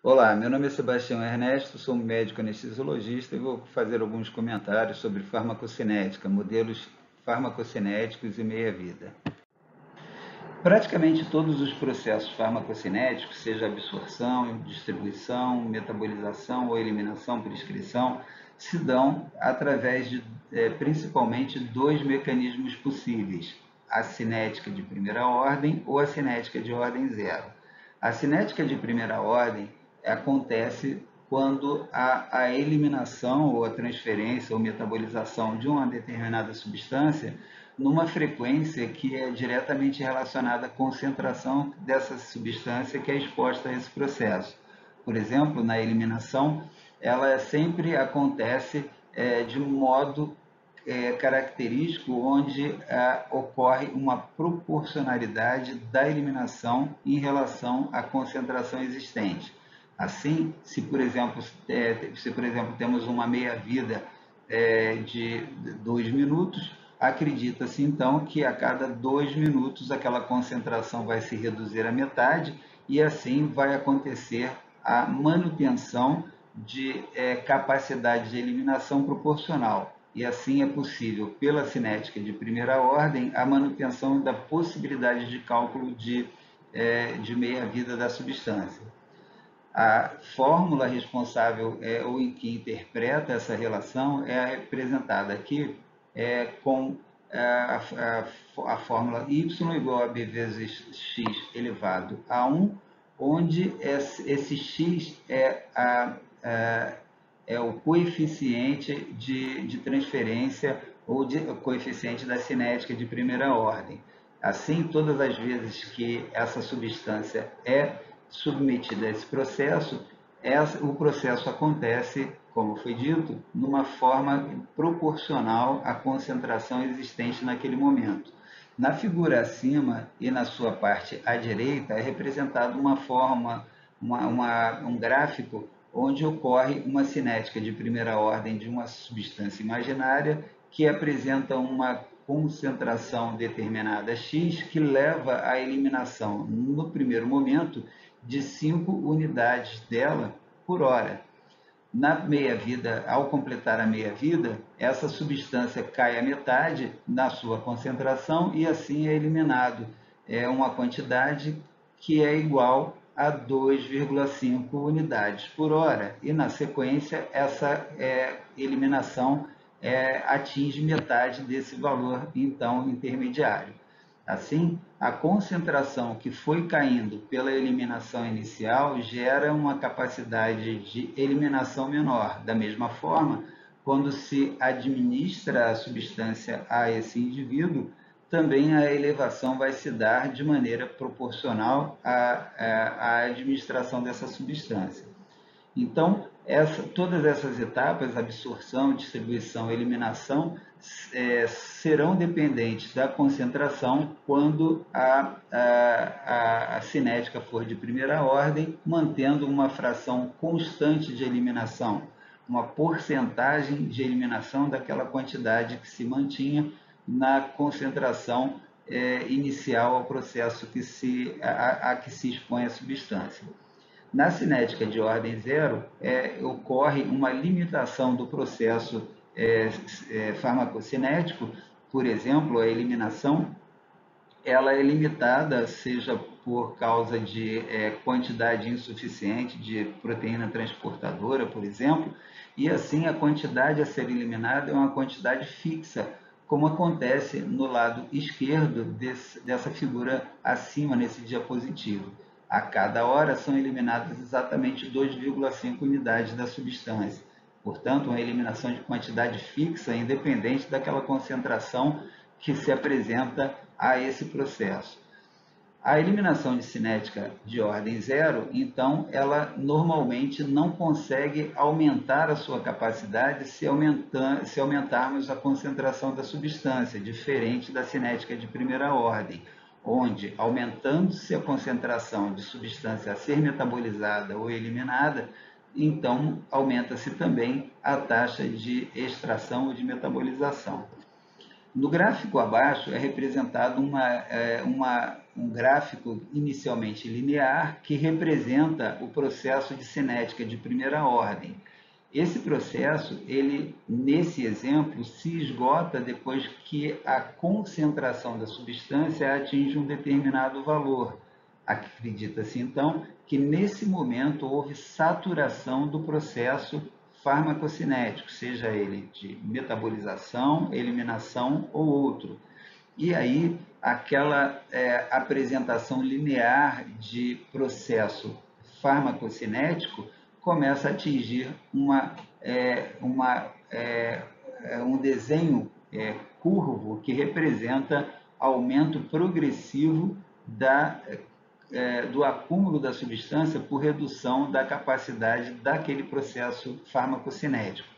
Olá, meu nome é Sebastião Ernesto, sou médico anestesiologista e vou fazer alguns comentários sobre farmacocinética, modelos farmacocinéticos e meia-vida. Praticamente todos os processos farmacocinéticos, seja absorção, distribuição, metabolização ou eliminação por excreção, se dão através de principalmente dois mecanismos possíveis: a cinética de primeira ordem ou a cinética de ordem zero. A cinética de primeira ordem acontece quando a eliminação ou a transferência ou metabolização de uma determinada substância numa frequência que é diretamente relacionada à concentração dessa substância que é exposta a esse processo. Por exemplo, na eliminação, ela sempre acontece de um modo característico onde ocorre uma proporcionalidade da eliminação em relação à concentração existente. Assim, se por exemplo temos uma meia-vida de 2 minutos, acredita-se então que a cada 2 minutos aquela concentração vai se reduzir à metade e assim vai acontecer a manutenção de capacidade de eliminação proporcional. E assim é possível, pela cinética de primeira ordem, a manutenção da possibilidade de cálculo de meia-vida da substância. A fórmula responsável ou em que interpreta essa relação é representada aqui com a fórmula y igual a b vezes x elevado a 1, onde esse x é o coeficiente de transferência ou o coeficiente da cinética de primeira ordem. Assim, todas as vezes que essa substância é submetida a esse processo, o processo acontece, como foi dito, numa forma proporcional à concentração existente naquele momento. Na figura acima e na sua parte à direita é representado uma forma, um gráfico onde ocorre uma cinética de primeira ordem de uma substância imaginária que apresenta uma concentração determinada X que leva à eliminação, no primeiro momento, de 5 unidades dela por hora. Na meia-vida, ao completar a meia-vida, essa substância cai à metade na sua concentração e assim é eliminado uma quantidade que é igual a 2,5 unidades por hora. E na sequência, essa eliminação atinge metade desse valor, então, intermediário. Assim, a concentração que foi caindo pela eliminação inicial gera uma capacidade de eliminação menor. Da mesma forma, quando se administra a substância a esse indivíduo, também a elevação vai se dar de maneira proporcional à administração dessa substância. Então, todas essas etapas, absorção, distribuição, eliminação, serão dependentes da concentração quando a cinética for de primeira ordem, mantendo uma fração constante de eliminação, uma porcentagem de eliminação daquela quantidade que se mantinha na concentração inicial ao processo que que se expõe a substância. Na cinética de ordem zero, ocorre uma limitação do processo farmacocinético, por exemplo, a eliminação, ela é limitada, seja por causa de quantidade insuficiente de proteína transportadora, por exemplo, e assim a quantidade a ser eliminada é uma quantidade fixa, como acontece no lado esquerdo dessa figura acima, nesse diapositivo. A cada hora são eliminadas exatamente 2,5 unidades da substância. Portanto, uma eliminação de quantidade fixa, independente daquela concentração que se apresenta a esse processo. A eliminação de cinética de ordem zero, então, ela normalmente não consegue aumentar a sua capacidade se aumentarmos a concentração da substância, diferente da cinética de primeira ordem, onde, aumentando-se a concentração de substância a ser metabolizada ou eliminada, então aumenta-se também a taxa de extração ou de metabolização. No gráfico abaixo é representado um gráfico inicialmente linear que representa o processo de cinética de primeira ordem. Esse processo, nesse exemplo, se esgota depois que a concentração da substância atinge um determinado valor. Acredita-se, então, que nesse momento houve saturação do processo farmacocinético, seja ele de metabolização, eliminação ou outro. E aí, aquela apresentação linear de processo farmacocinético começa a atingir um desenho curvo que representa aumento progressivo do acúmulo da substância por redução da capacidade daquele processo farmacocinético.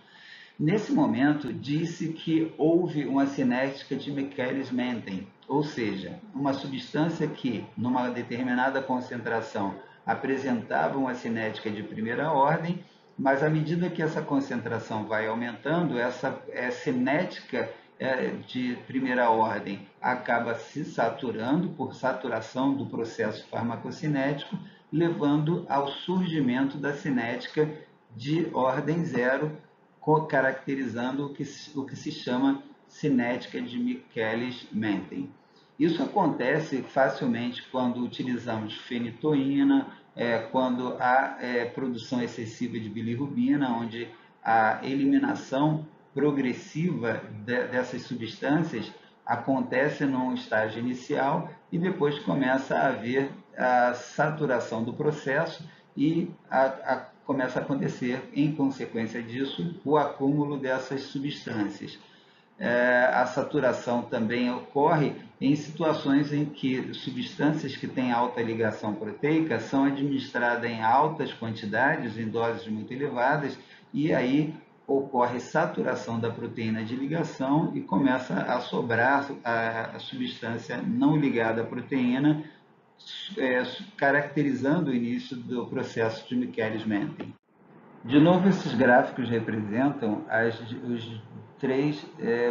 Nesse momento, disse que houve uma cinética de Michaelis-Menten, ou seja, uma substância que, numa determinada concentração, apresentava uma cinética de primeira ordem, mas à medida que essa concentração vai aumentando, essa cinética de primeira ordem acaba se saturando por saturação do processo farmacocinético, levando ao surgimento da cinética de ordem zero, caracterizando o que se chama cinética de Michaelis-Menten. Isso acontece facilmente quando utilizamos fenitoína, quando há produção excessiva de bilirrubina, onde a eliminação progressiva dessas substâncias acontece num estágio inicial e depois começa a haver a saturação do processo e começa a acontecer, em consequência disso, o acúmulo dessas substâncias. A saturação também ocorre em situações em que substâncias que têm alta ligação proteica são administradas em altas quantidades, em doses muito elevadas, e aí ocorre saturação da proteína de ligação e começa a sobrar a substância não ligada à proteína, caracterizando o início do processo de Michaelis-Menten. De novo, esses gráficos representam os três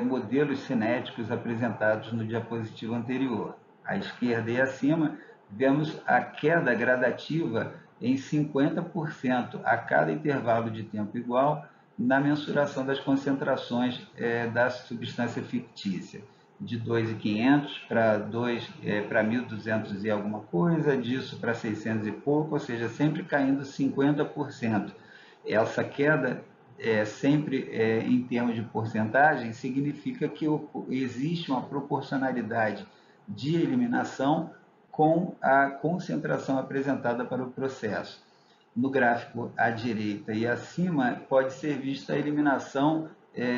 modelos cinéticos apresentados no diapositivo anterior. À esquerda e acima, vemos a queda gradativa em 50% a cada intervalo de tempo igual na mensuração das concentrações da substância fictícia, de 2.500 para 1.200 e alguma coisa, disso para 600 e pouco, ou seja, sempre caindo 50%. Essa queda, sempre em termos de porcentagem, significa que existe uma proporcionalidade de eliminação com a concentração apresentada para o processo. No gráfico à direita e acima, pode ser vista a eliminação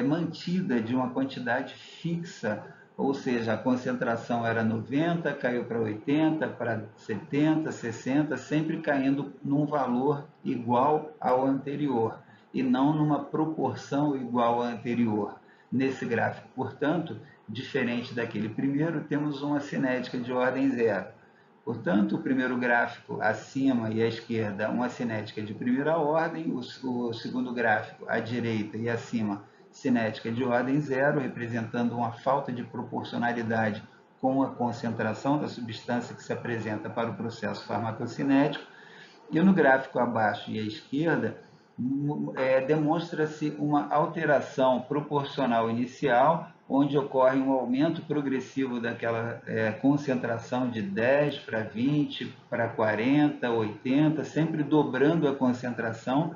mantida de uma quantidade fixa, ou seja, a concentração era 90, caiu para 80, para 70, 60, sempre caindo num valor igual ao anterior, e não numa proporção igual à anterior. Nesse gráfico, portanto, diferente daquele primeiro, temos uma cinética de ordem zero. Portanto, o primeiro gráfico acima e à esquerda, uma cinética de primeira ordem, o segundo gráfico à direita e acima, cinética de ordem zero, representando uma falta de proporcionalidade com a concentração da substância que se apresenta para o processo farmacocinético. E no gráfico abaixo e à esquerda, demonstra-se uma alteração proporcional inicial, onde ocorre um aumento progressivo daquela concentração de 10 para 20, para 40, 80, sempre dobrando a concentração,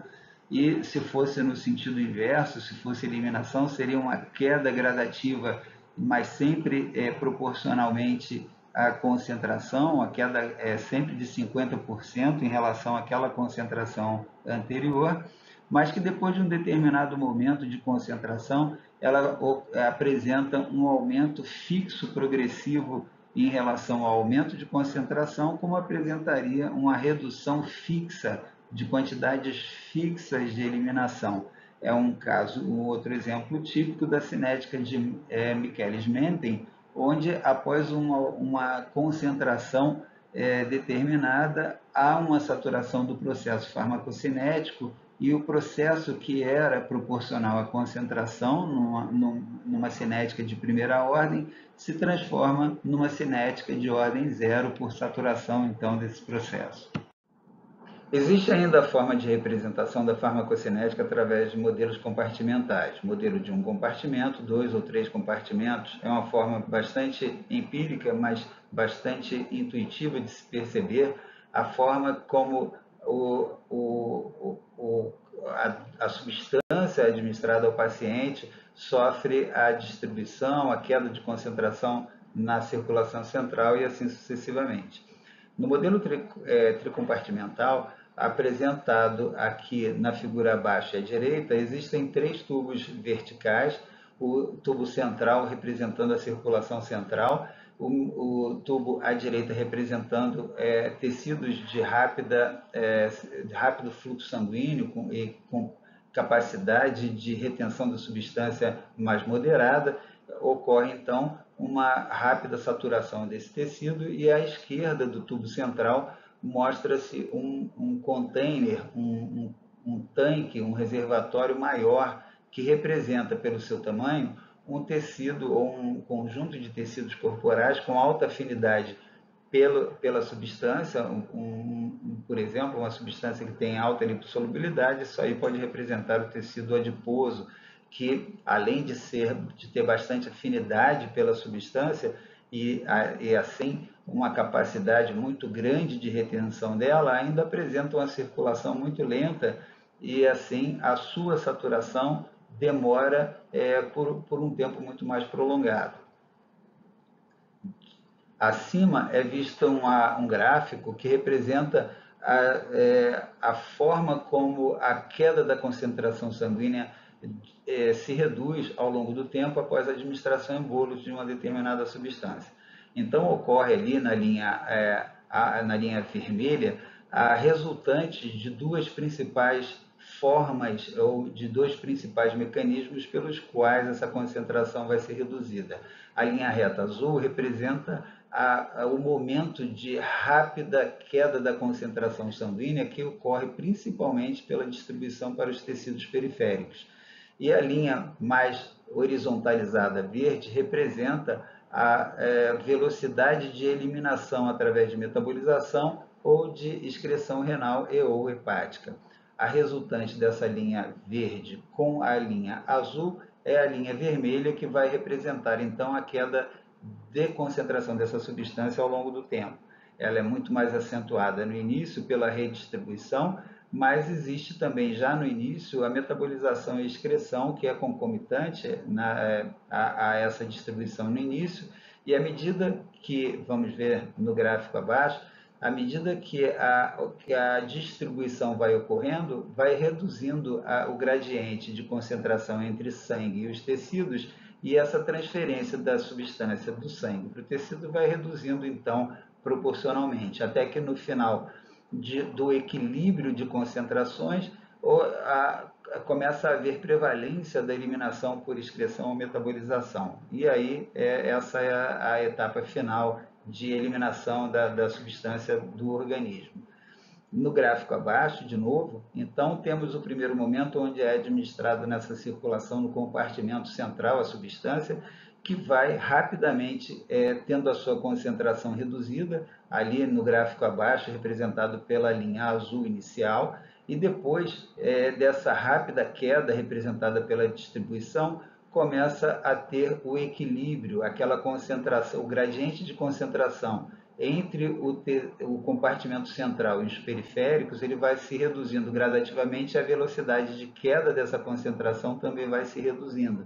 e se fosse no sentido inverso, se fosse eliminação, seria uma queda gradativa, mas sempre proporcionalmente à concentração, a queda é sempre de 50% em relação àquela concentração anterior, mas que depois de um determinado momento de concentração, ela apresenta um aumento fixo progressivo em relação ao aumento de concentração, como apresentaria uma redução fixa de quantidades fixas de eliminação. É um outro exemplo típico da cinética de Michaelis-Menten, onde após uma concentração determinada, há uma saturação do processo farmacocinético e o processo que era proporcional à concentração numa cinética de primeira ordem se transforma numa cinética de ordem zero por saturação, então, desse processo. Existe ainda a forma de representação da farmacocinética através de modelos compartimentais. Modelo de um compartimento, 2 ou 3 compartimentos, é uma forma bastante empírica, mas bastante intuitiva de se perceber a forma como a substância administrada ao paciente sofre a distribuição, a queda de concentração na circulação central e assim sucessivamente. No modelo tricompartimental, apresentado aqui na figura abaixo à direita, existem 3 tubos verticais, o tubo central representando a circulação central, o tubo à direita representando tecidos de rápido fluxo sanguíneo com capacidade de retenção da substância mais moderada. Ocorre então uma rápida saturação desse tecido e à esquerda do tubo central mostra-se um container, um tanque, um reservatório maior que representa pelo seu tamanho um tecido ou um conjunto de tecidos corporais com alta afinidade pela substância, por exemplo, uma substância que tem alta lipossolubilidade, isso aí pode representar o tecido adiposo, que além de ter bastante afinidade pela substância e assim uma capacidade muito grande de retenção dela, ainda apresenta uma circulação muito lenta e assim a sua saturação demora por um tempo muito mais prolongado. Acima é visto um gráfico que representa a forma como a queda da concentração sanguínea se reduz ao longo do tempo após a administração em bolos de uma determinada substância. Então, ocorre ali na linha vermelha a resultante de 2 principais formas ou de 2 principais mecanismos pelos quais essa concentração vai ser reduzida. A linha reta azul representa o momento de rápida queda da concentração sanguínea que ocorre principalmente pela distribuição para os tecidos periféricos. E a linha mais horizontalizada verde representa a velocidade de eliminação através de metabolização ou de excreção renal e ou hepática. A resultante dessa linha verde com a linha azul é a linha vermelha, que vai representar então a queda de concentração dessa substância ao longo do tempo. Ela é muito mais acentuada no início pela redistribuição, mas existe também já no início a metabolização e excreção, que é concomitante a essa distribuição no início, e à medida que, vamos ver no gráfico abaixo, à medida que a distribuição vai ocorrendo, vai reduzindo o gradiente de concentração entre sangue e os tecidos, e essa transferência da substância do sangue para o tecido vai reduzindo, então, proporcionalmente, até que no final do equilíbrio de concentrações começa a haver prevalência da eliminação por excreção ou metabolização. E aí, essa é a etapa final de eliminação da substância do organismo. No gráfico abaixo, de novo, então temos o primeiro momento onde é administrado nessa circulação no compartimento central a substância, que vai rapidamente tendo a sua concentração reduzida, ali no gráfico abaixo, representado pela linha azul inicial, e depois dessa rápida queda representada pela distribuição, começa a ter o equilíbrio, aquela concentração, o gradiente de concentração entre o compartimento central e os periféricos, ele vai se reduzindo gradativamente, e a velocidade de queda dessa concentração também vai se reduzindo.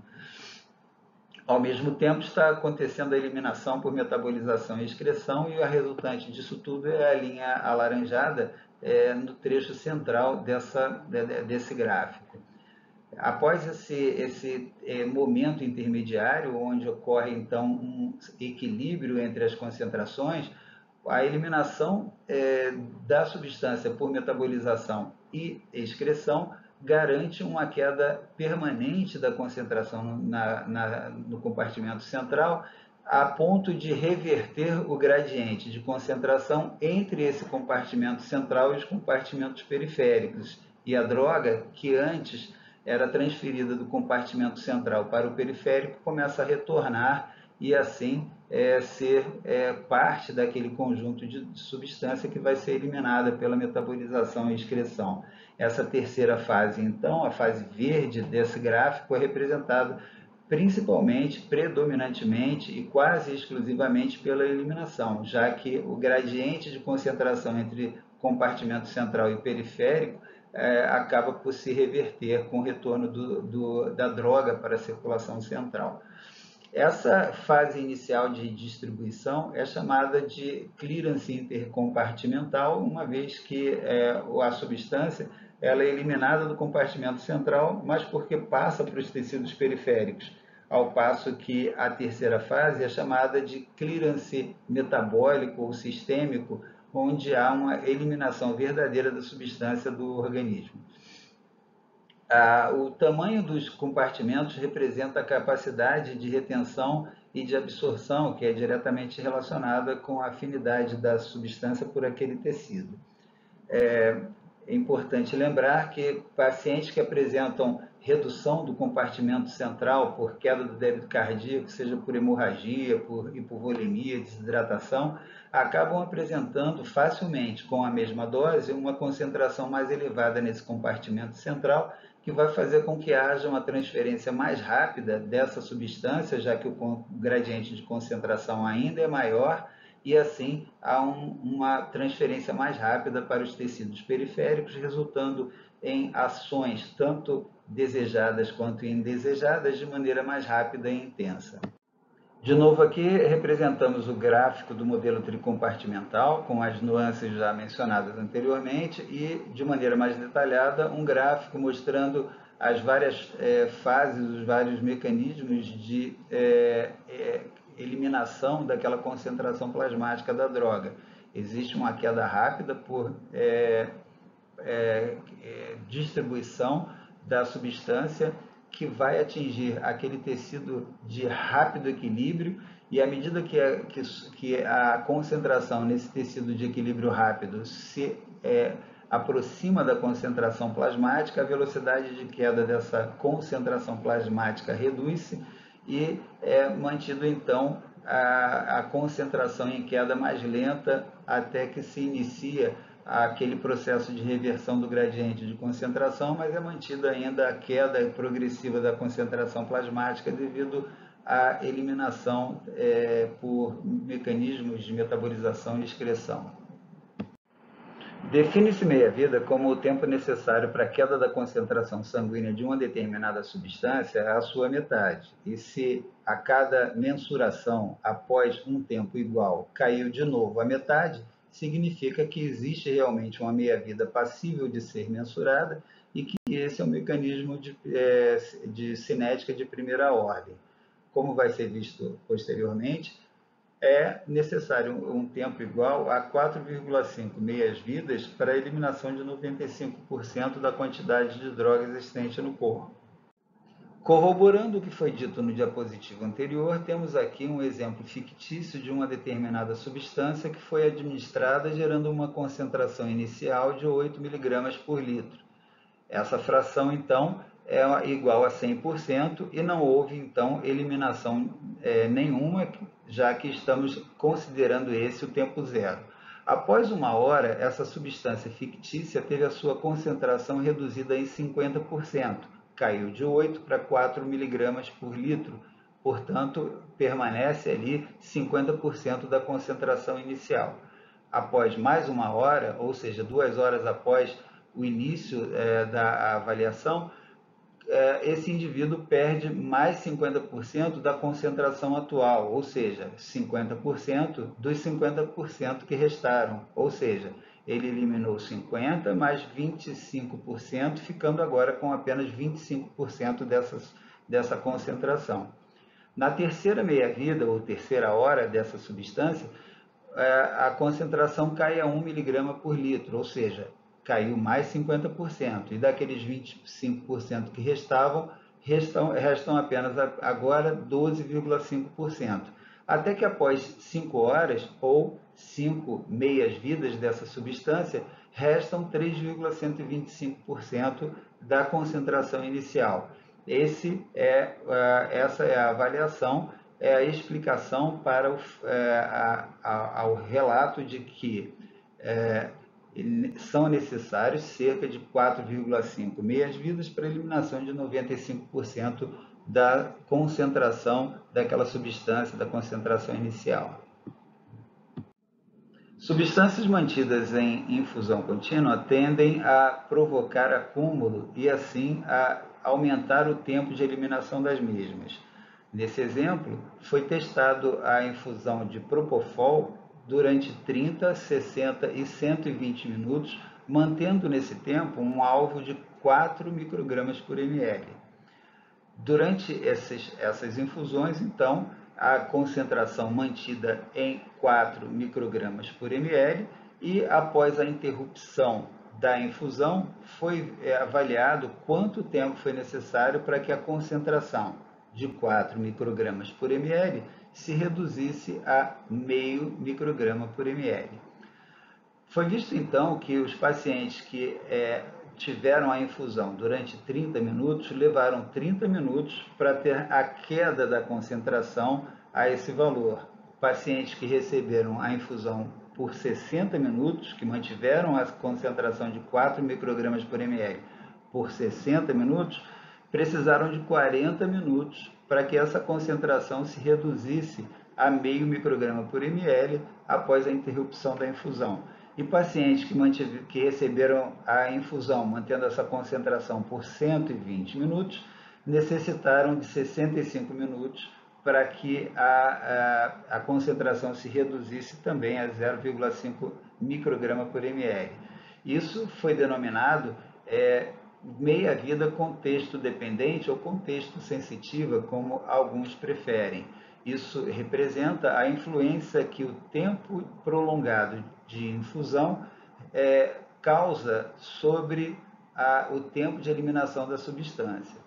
Ao mesmo tempo, está acontecendo a eliminação por metabolização e excreção, e a resultante disso tudo é a linha alaranjada no trecho central desse gráfico. Após esse momento intermediário, onde ocorre então um equilíbrio entre as concentrações, a eliminação da substância por metabolização e excreção garante uma queda permanente da concentração no compartimento central, a ponto de reverter o gradiente de concentração entre esse compartimento central e os compartimentos periféricos. E a droga, que antes era transferida do compartimento central para o periférico, começa a retornar e assim ser parte daquele conjunto de substância que vai ser eliminada pela metabolização e excreção. Essa terceira fase, então, a fase verde desse gráfico, é representada principalmente, predominantemente e quase exclusivamente pela eliminação, já que o gradiente de concentração entre compartimento central e periférico acaba por se reverter com o retorno da droga para a circulação central. Essa fase inicial de distribuição é chamada de clearance intercompartimental, uma vez que a substância ela é eliminada do compartimento central, mas porque passa para os tecidos periféricos, ao passo que a terceira fase é chamada de clearance metabólico ou sistêmico, onde há uma eliminação verdadeira da substância do organismo. O tamanho dos compartimentos representa a capacidade de retenção e de absorção, que é diretamente relacionada com a afinidade da substância por aquele tecido. É importante lembrar que pacientes que apresentam redução do compartimento central por queda do débito cardíaco, seja por hemorragia, por hipovolemia, desidratação, acabam apresentando facilmente, com a mesma dose, uma concentração mais elevada nesse compartimento central, que vai fazer com que haja uma transferência mais rápida dessa substância, já que o gradiente de concentração ainda é maior, e assim há uma transferência mais rápida para os tecidos periféricos, resultando em ações tanto desejadas quanto indesejadas de maneira mais rápida e intensa. De novo aqui representamos o gráfico do modelo tricompartimental, com as nuances já mencionadas anteriormente, e de maneira mais detalhada um gráfico mostrando as várias fases, os vários mecanismos de eliminação daquela concentração plasmática da droga. Existe uma queda rápida por distribuição da substância que vai atingir aquele tecido de rápido equilíbrio, e à medida que a concentração nesse tecido de equilíbrio rápido se aproxima da concentração plasmática, a velocidade de queda dessa concentração plasmática reduz-se e é mantido então a concentração em queda mais lenta até que se inicia aquele processo de reversão do gradiente de concentração, mas é mantida ainda a queda progressiva da concentração plasmática devido à eliminação por mecanismos de metabolização e excreção. Define-se meia-vida como o tempo necessário para a queda da concentração sanguínea de uma determinada substância à sua metade. E se a cada mensuração, após um tempo igual, caiu de novo a metade, significa que existe realmente uma meia-vida passível de ser mensurada e que esse é um mecanismo de cinética de primeira ordem. Como vai ser visto posteriormente, é necessário um tempo igual a 4,5 meias-vidas para a eliminação de 95% da quantidade de droga existente no corpo. Corroborando o que foi dito no diapositivo anterior, temos aqui um exemplo fictício de uma determinada substância que foi administrada gerando uma concentração inicial de 8 mg por litro. Essa fração, então, é igual a 100% e não houve, então, eliminação nenhuma, já que estamos considerando esse o tempo zero. Após 1 hora, essa substância fictícia teve a sua concentração reduzida em 50%, caiu de 8 para 4 mg por litro, portanto, permanece ali 50% da concentração inicial. Após mais 1 hora, ou seja, 2 horas após o início da avaliação, esse indivíduo perde mais 50% da concentração atual, ou seja, 50% dos 50% que restaram, ou seja, ele eliminou 50% mais 25%, ficando agora com apenas 25% dessa concentração. Na terceira meia-vida, ou terceira hora dessa substância, a concentração cai a 1 mg por litro, ou seja, caiu mais 50%, e daqueles 25% que restam apenas agora 12,5%. até que após 5 horas ou 5 meias-vidas dessa substância, restam 3,125% da concentração inicial. Essa é a avaliação, é a explicação para ao relato de que são necessários cerca de 4,5 meias-vidas para a eliminação de 95% da concentração daquela substância, da concentração inicial. Substâncias mantidas em infusão contínua tendem a provocar acúmulo e, assim, a aumentar o tempo de eliminação das mesmas. Nesse exemplo, foi testado a infusão de Propofol durante 30, 60 e 120 minutos, mantendo nesse tempo um alvo de 4 microgramas por ml. Durante essas infusões, então, a concentração mantida em 4 microgramas por ml e, após a interrupção da infusão, foi avaliado quanto tempo foi necessário para que a concentração de 4 microgramas por ml se reduzisse a meio micrograma por ml. Foi visto, então, que os pacientes que tiveram a infusão durante 30 minutos, levaram 30 minutos para ter a queda da concentração a esse valor. Pacientes que receberam a infusão por 60 minutos, que mantiveram a concentração de 4 microgramas por ml por 60 minutos, precisaram de 40 minutos para que essa concentração se reduzisse a meio micrograma por ml após a interrupção da infusão. E pacientes que receberam a infusão mantendo essa concentração por 120 minutos, necessitaram de 65 minutos para que a concentração se reduzisse também a 0,5 micrograma por ml. Isso foi denominado meia-vida contexto dependente ou contexto sensitiva, como alguns preferem. Isso representa a influência que o tempo prolongado de infusão causa sobre o tempo de eliminação da substância.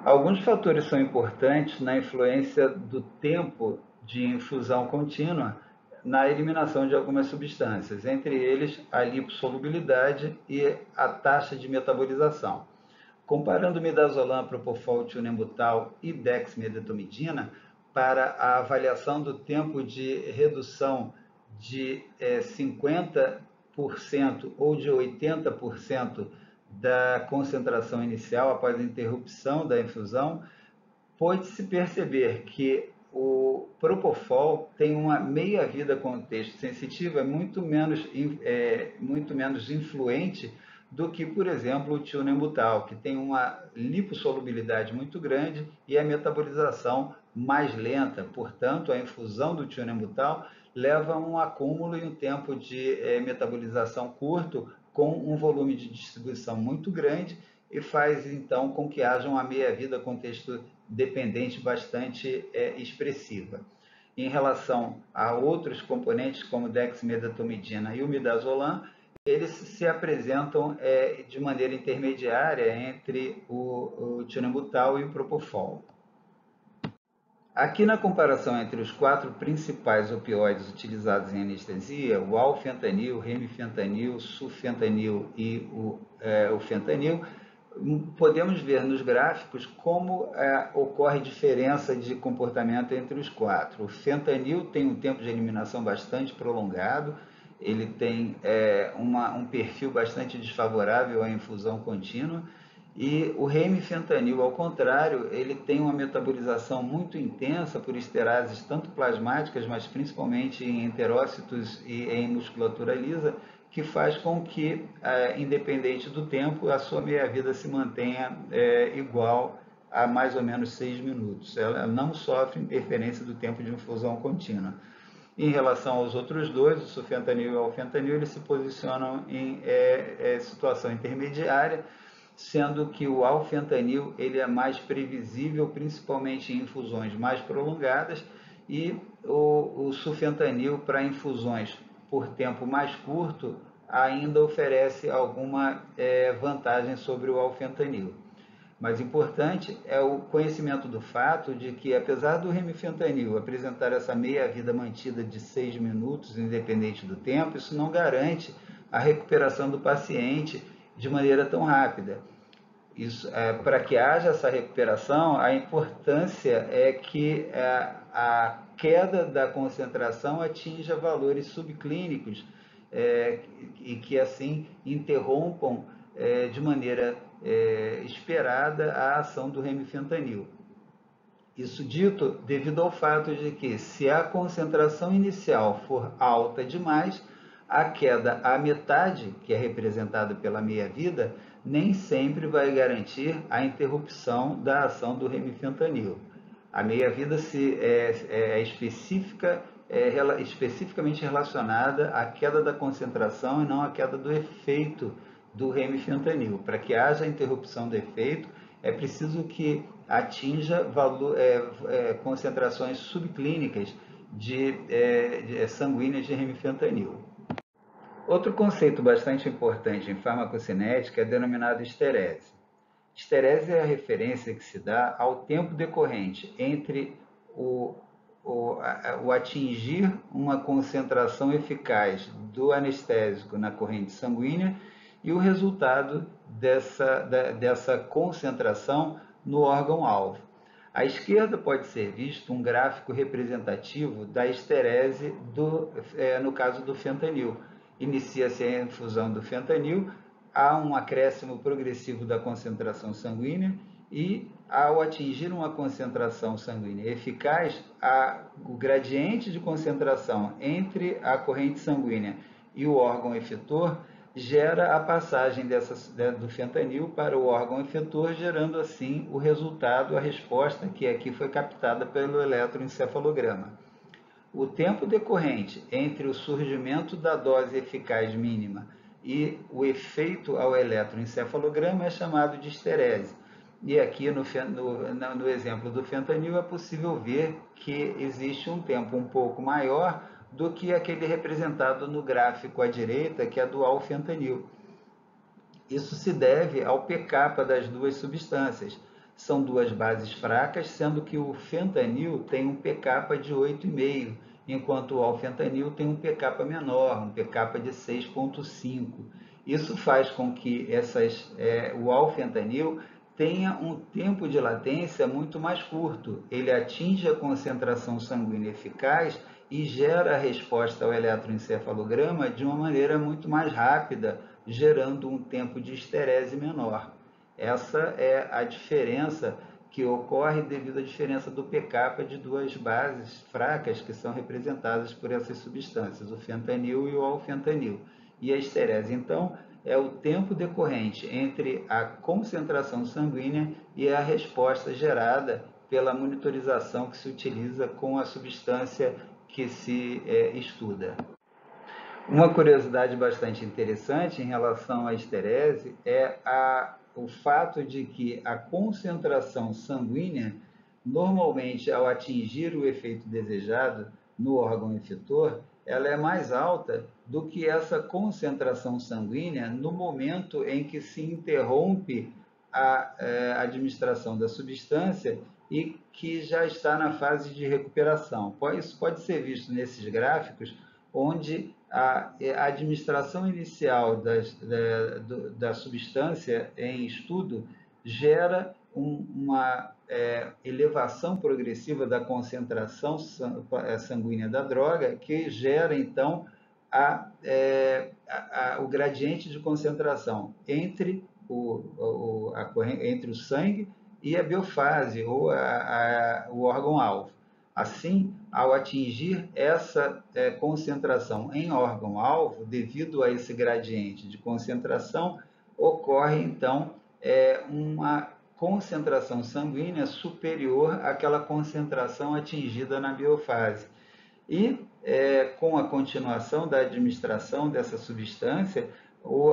Alguns fatores são importantes na influência do tempo de infusão contínua na eliminação de algumas substâncias, entre eles a lipossolubilidade e a taxa de metabolização. Comparando midazolam, propofol, tionembutal e dexmedetomidina para a avaliação do tempo de redução de 50% ou de 80% da concentração inicial após a interrupção da infusão, pode-se perceber que o Propofol tem uma meia-vida contexto sensitiva muito menos influente do que, por exemplo, o tionembutal, que tem uma lipossolubilidade muito grande e a metabolização mais lenta. Portanto, a infusão do tionembutal leva a um acúmulo e um tempo de metabolização curto, com um volume de distribuição muito grande, e faz, então, com que haja uma meia-vida contexto dependente bastante expressiva. Em relação a outros componentes, como dexmedetomidina e o midazolam, eles se apresentam de maneira intermediária entre o tionembutal e o propofol. Aqui na comparação entre os 4 principais opioides utilizados em anestesia, o alfentanil, remifentanil, sulfentanil e o fentanil, podemos ver nos gráficos como ocorre diferença de comportamento entre os 4. O fentanil tem um tempo de eliminação bastante prolongado, ele tem um perfil bastante desfavorável à infusão contínua, e o remifentanil, ao contrário, ele tem uma metabolização muito intensa por esterases tanto plasmáticas, mas principalmente em enterócitos e em musculatura lisa, que faz com que, independente do tempo, a sua meia-vida se mantenha igual a mais ou menos 6 minutos. Ela não sofre interferência do tempo de infusão contínua. Em relação aos outros dois, o sulfentanil e o alfentanil, eles se posicionam em situação intermediária, sendo que o alfentanil ele é mais previsível, principalmente em infusões mais prolongadas, e o sulfentanil para infusões por tempo mais curto ainda oferece alguma vantagem sobre o alfentanil. mais importante é o conhecimento do fato de que, apesar do remifentanil apresentar essa meia-vida mantida de 6 minutos, independente do tempo, isso não garante a recuperação do paciente de maneira tão rápida. Para que haja essa recuperação, a importância é que a queda da concentração atinja valores subclínicos e que assim interrompam de maneira esperada a ação do remifentanil. Isso dito devido ao fato de que, se a concentração inicial for alta demais, a queda à metade, que é representada pela meia-vida, nem sempre vai garantir a interrupção da ação do remifentanil. A meia-vida é especificamente relacionada à queda da concentração e não à queda do efeito do remifentanil. Para que haja interrupção do efeito, é preciso que atinja concentrações subclínicas sanguíneas de remifentanil. Outro conceito bastante importante em farmacocinética é denominado esterese. Esterese é a referência que se dá ao tempo decorrente entre o atingir uma concentração eficaz do anestésico na corrente sanguínea e o resultado dessa concentração no órgão-alvo. À esquerda pode ser visto um gráfico representativo da esterese no caso do fentanil. Inicia-se a infusão do fentanil, há um acréscimo progressivo da concentração sanguínea e, ao atingir uma concentração sanguínea eficaz, o gradiente de concentração entre a corrente sanguínea e o órgão efetor gera a passagem do fentanil para o órgão efetor, gerando assim o resultado, a resposta que aqui foi captada pelo eletroencefalograma. O tempo decorrente entre o surgimento da dose eficaz mínima e o efeito ao eletroencefalograma é chamado de esterese. E aqui no exemplo do fentanil é possível ver que existe um tempo um pouco maior do que aquele representado no gráfico à direita, que é do alfentanil. Isso se deve ao pKa das duas substâncias. São duas bases fracas, sendo que o fentanil tem um pKa de 8,5, enquanto o alfentanil tem um pKa menor, um pKa de 6,5. Isso faz com que o alfentanil tenha um tempo de latência muito mais curto. Ele atinge a concentração sanguínea eficaz e gera a resposta ao eletroencefalograma de uma maneira muito mais rápida, gerando um tempo de esterese menor. Essa é a diferença que ocorre devido à diferença do pKa de duas bases fracas que são representadas por essas substâncias, o fentanil e o alfentanil. E a esterese, então, é o tempo decorrente entre a concentração sanguínea e a resposta gerada pela monitorização que se utiliza com a substância que se estuda. Uma curiosidade bastante interessante em relação à esterese é o fato de que a concentração sanguínea, normalmente ao atingir o efeito desejado no órgão efetor, ela é mais alta do que essa concentração sanguínea no momento em que se interrompe a administração da substância e que já está na fase de recuperação. Isso pode ser visto nesses gráficos, onde a administração inicial da substância em estudo gera uma elevação progressiva da concentração sanguínea da droga, que gera, então, o gradiente de concentração entre o sangue e a biofase, ou o órgão-alvo. Assim, ao atingir essa concentração em órgão-alvo, devido a esse gradiente de concentração, ocorre, então, uma concentração sanguínea superior àquela concentração atingida na biofase. E, com a continuação da administração dessa substância,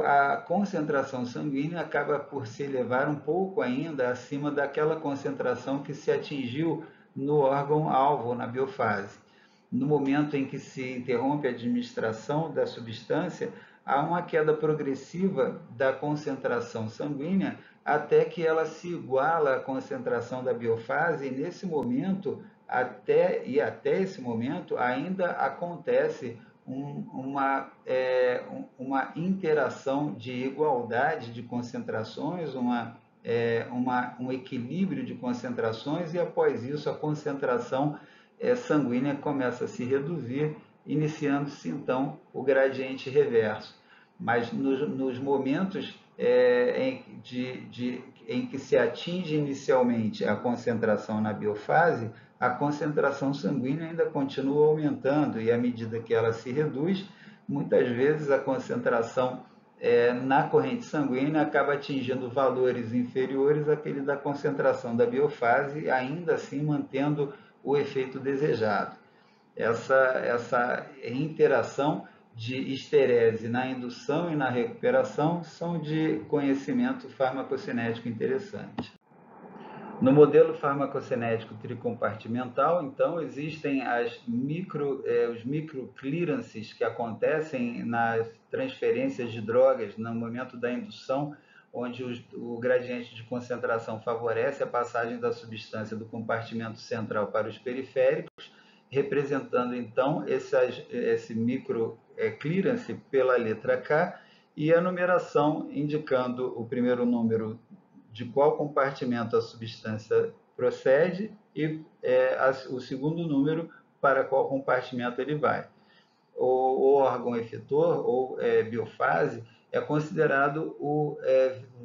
a concentração sanguínea acaba por se elevar um pouco ainda acima daquela concentração que se atingiu no órgão-alvo, na biofase. No momento em que se interrompe a administração da substância, há uma queda progressiva da concentração sanguínea até que ela se iguala à concentração da biofase, e nesse momento, até esse momento, ainda acontece uma interação de igualdade de concentrações, um equilíbrio de concentrações, e após isso a concentração sanguínea começa a se reduzir, iniciando-se então o gradiente reverso. Mas nos momentos em que se atinge inicialmente a concentração na biofase, a concentração sanguínea ainda continua aumentando, e à medida que ela se reduz, muitas vezes a concentração na corrente sanguínea acaba atingindo valores inferiores àquele da concentração da biofase, ainda assim mantendo o efeito desejado. Essa interação de esterese na indução e na recuperação são de conhecimento farmacocinético interessante. No modelo farmacocinético tricompartimental, então, existem os microclearances que acontecem nas transferências de drogas no momento da indução, onde o gradiente de concentração favorece a passagem da substância do compartimento central para os periféricos, representando então esse microclearance pela letra K, e a numeração indicando o primeiro número de qual compartimento a substância procede e o segundo número para qual compartimento ele vai. O órgão efetor, ou biofase, é considerado o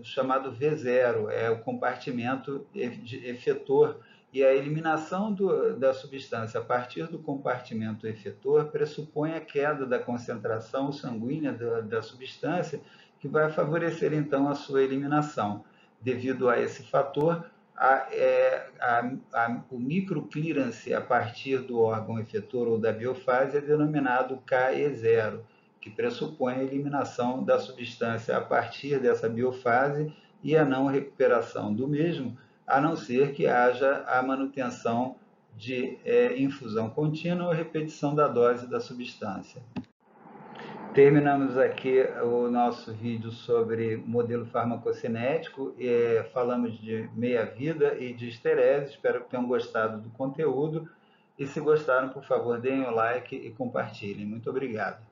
chamado V0, é o compartimento efetor, e a eliminação da substância a partir do compartimento efetor pressupõe a queda da concentração sanguínea da substância, que vai favorecer então a sua eliminação. Devido a esse fator, o microclearance a partir do órgão efetor ou da biofase é denominado KE0, que pressupõe a eliminação da substância a partir dessa biofase e a não recuperação do mesmo, a não ser que haja a manutenção de infusão contínua ou repetição da dose da substância. Terminamos aqui o nosso vídeo sobre modelo farmacocinético, falamos de meia-vida e de esterese. Espero que tenham gostado do conteúdo, e se gostaram, por favor, deem o like e compartilhem. Muito obrigado.